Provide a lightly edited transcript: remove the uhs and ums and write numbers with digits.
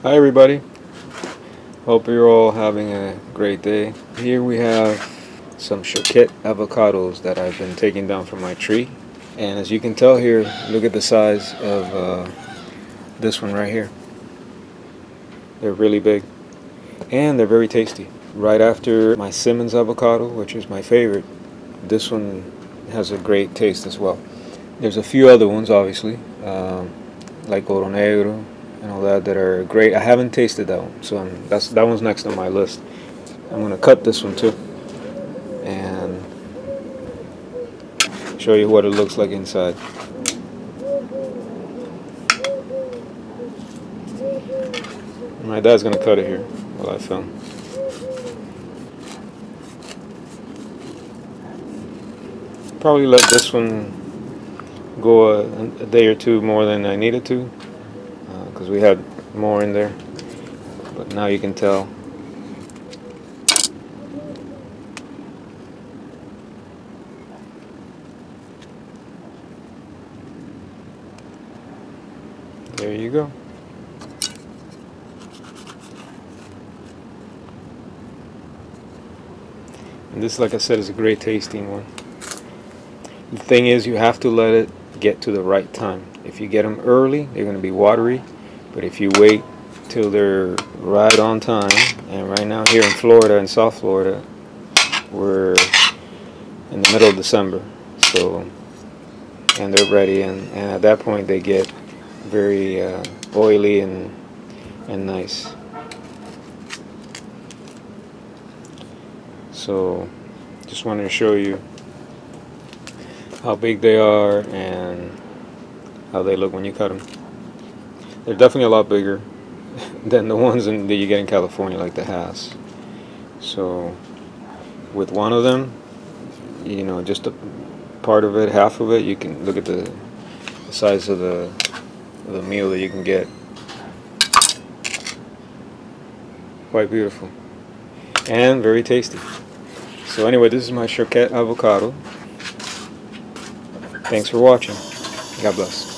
Hi everybody, hope you're all having a great day. Here we have some Choquette avocados that I've been taking down from my tree, and as you can tell here, look at the size of this one right here. They're really big and they're very tasty. Right after my Simmons avocado, which is my favorite, this one has a great taste as well. There's a few other ones obviously, like Oro Negro and all that are great. I haven't tasted that one, so that one's next on my list. I'm gonna cut this one too and show you what it looks like inside. My dad's gonna cut it here while I film. Probably let this one go a day or two more than I needed to, because we had more in there, but now you can tell. There you go. And this, like I said, is a great tasting one. The thing is, you have to let it get to the right time. If you get them early, they're going to be watery, but if you wait till they're right on time, and right now here in Florida, in South Florida, we're in the middle of December, so, and they're ready, and at that point they get very oily and nice. So just wanted to show you how big they are and how they look when you cut them. They're definitely a lot bigger than the ones that you get in California, like the Hass. So with one of them, you know, just a part of it, half of it, you can look at the size of the meal that you can get. Quite beautiful and very tasty. So anyway, this is my Choquette avocado. Thanks for watching. God bless.